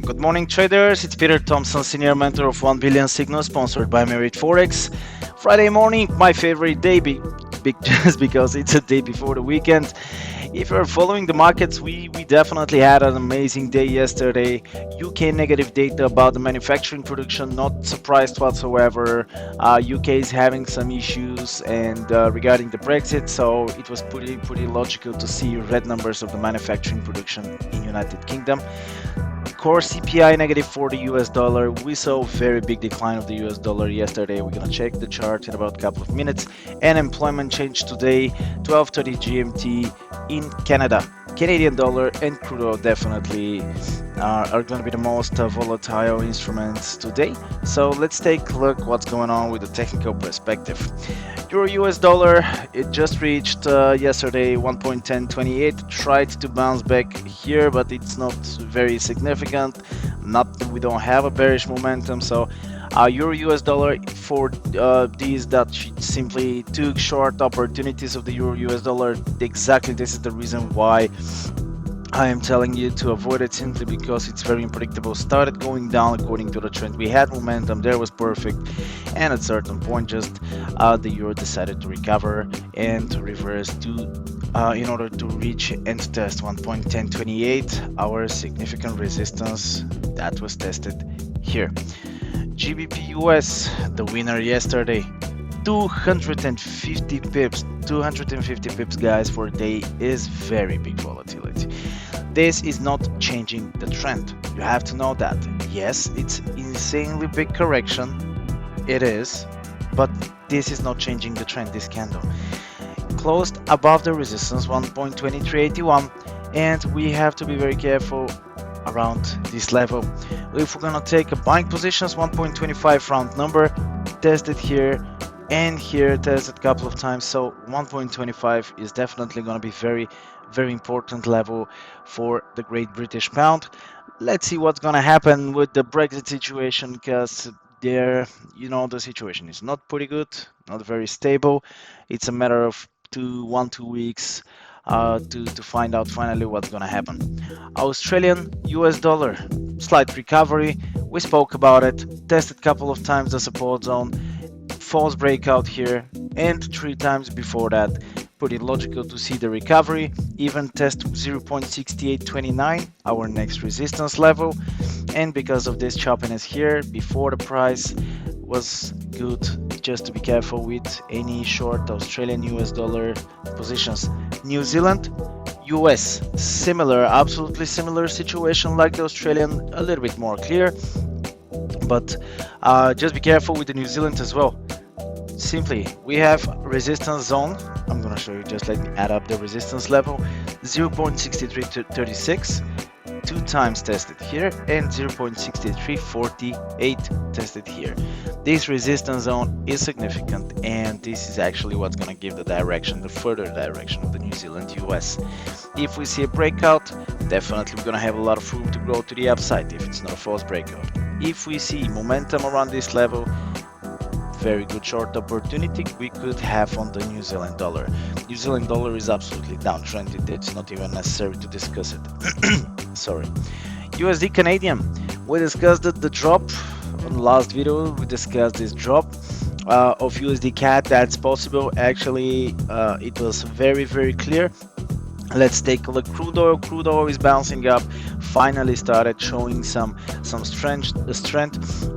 Good morning, traders. It's Peter Thompson, senior mentor of 1 Billion Signal, sponsored by Merit Forex. Friday morning, my favorite day, just because it's a day before the weekend. If you're following the markets, we definitely had an amazing day yesterday. UK negative data about the manufacturing production, not surprised whatsoever. UK is having some issues and regarding the Brexit, so it was pretty logical to see red numbers of the manufacturing production in United Kingdom. Core CPI negative for the US dollar. We saw a very big decline of the US dollar yesterday. We're gonna check the chart in about a couple of minutes. And employment change today, 12:30 GMT in Canada. Canadian dollar and crude oil definitely are going to be the most volatile instruments today. So let's take a look what's going on with the technical perspective. Euro US dollar, it just reached yesterday 1.1028, tried to bounce back here, but it's not very significant. We don't have a bearish momentum, so Euro US dollar for these that simply took short opportunities of the Euro US dollar. Exactly, this is the reason why I am telling you to avoid it, simply because it's very unpredictable. Started going down according to the trend. We had momentum, there was perfect, and at a certain point just the euro decided to recover and reverse to in order to reach and test 1.1028, our significant resistance that was tested here. GBP US, the winner yesterday, 250 pips. 250 pips, guys, for a day is very big volatility. This is not changing the trend. You have to know that. Yes, it's insanely big correction. It is, but this is not changing the trend. This candle closed above the resistance 1.2381, and we have to be very careful around this level. If we're gonna take a buying positions, 1.25 round number, tested here and here, tested a couple of times, so 1.25 is definitely going to be very important level for the Great British Pound. Let's see what's going to happen with the Brexit situation, because there, the situation is not pretty good, not very stable. It's a matter of 2 weeks to find out finally what's going to happen. Australian US dollar, slight recovery. We spoke about it, tested a couple of times the support zone, false breakout here, and 3 times before that. Pretty logical to see the recovery. Even test 0.6829, our next resistance level. And because of this choppiness here before the price, was good just to be careful with any short Australian US dollar positions. New Zealand, US, similar, absolutely similar situation like the Australian, a little bit more clear, but just be careful with the New Zealand as well. Simply, we have resistance zone. I'm gonna show you, just let me add up the resistance level. 0.6336, 2 times tested here, and 0.6348 tested here. This resistance zone is significant, and this is actually what's gonna give the direction, the further direction of the New Zealand US. If we see a breakout, definitely we're gonna have a lot of room to grow to the upside if it's not a false breakout. If we see momentum around this level, very good short opportunity we could have on the New Zealand dollar. New Zealand dollar is absolutely downtrended. It's not even necessary to discuss it. Sorry. USD Canadian. We discussed the drop on the last video. We discussed this drop of USD CAD that's possible. Actually, it was very clear. Let's take a look. Crude oil is bouncing up, finally started showing some strength.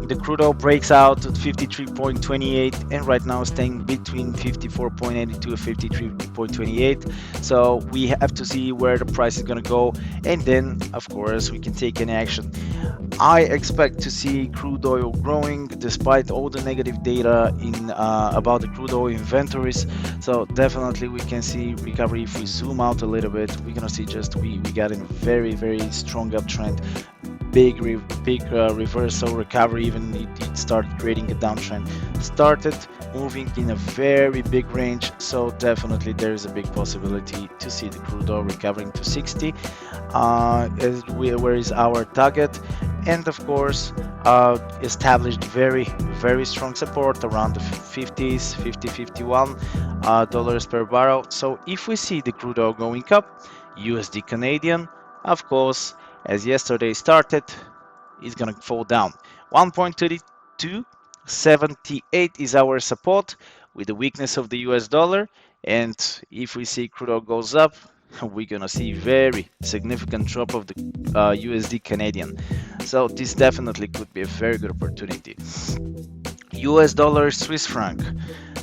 The crude oil breaks out at 53.28 and right now staying between 54.82 and 53.28. So we have to see where the price is going to go, and then of course we can take an action. I expect to see crude oil growing despite all the negative data in about the crude oil inventories. So definitely we can see recovery. If we zoom out a little bit, we're gonna see just we got a very strong uptrend, big reversal recovery. Even it started creating a downtrend, started moving in a very big range. So definitely there is a big possibility to see the crude oil recovering to 60, where is our target. And of course established very strong support around the 50s, 51 dollars per barrel. So if we see the crude oil going up, USD Canadian, of course, as yesterday started, it's gonna fall down. 1.3278 is our support with the weakness of the US dollar. And if we see crude oil goes up, we're gonna see very significant drop of the USD Canadian. So this definitely could be a very good opportunity. US dollar Swiss franc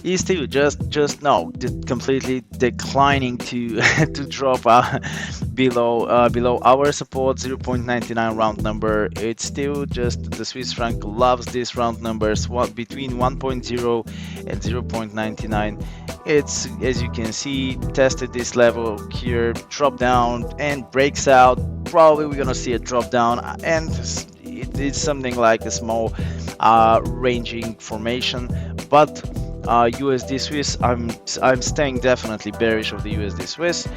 is still just no completely declining to to drop below our support 0.99 round number. It's still just the Swiss franc loves these round numbers, what between 1.0 and 0.99. It's, as you can see, tested this level here, drop down and breaks out. Probably we're gonna see a drop down, and it's something like a small ranging formation. But USD Swiss, I'm staying definitely bearish of the USD Swiss.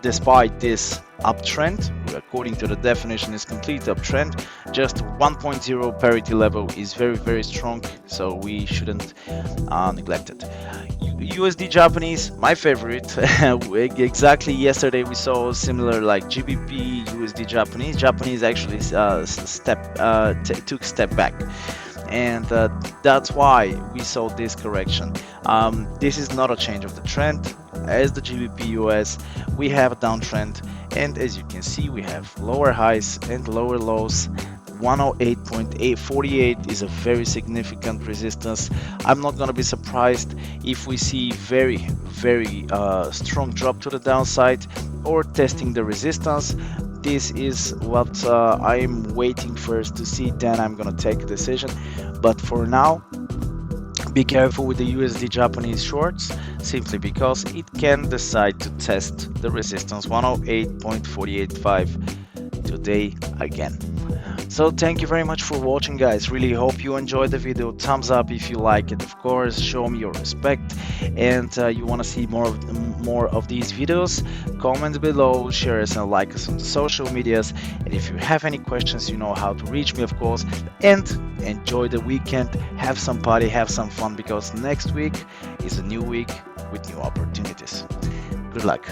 Despite this uptrend, according to the definition, is complete uptrend. Just 1.0 parity level is very strong, so we shouldn't neglect it. USD Japanese, my favorite. Exactly yesterday we saw similar like GBP USD Japanese. Japanese actually took step back, and that's why we saw this correction. This is not a change of the trend. As the GBP US, we have a downtrend, and as you can see, we have lower highs and lower lows. 108.848 is a very significant resistance. I'm not going to be surprised if we see very strong drop to the downside or testing the resistance. This is what I'm waiting first to see, then I'm going to take a decision. But for now, be careful with the USD Japanese shorts, simply because it can decide to test the resistance 108.485 today again. So thank you very much for watching, guys. Really hope you enjoyed the video. Thumbs up if you like it, of course. Show me your respect, and you want to see more of these videos. Comment below, share us and like us on the social medias. And if you have any questions, you know how to reach me, of course. And enjoy the weekend. Have some party, have some fun, because next week is a new week with new opportunities. Good luck.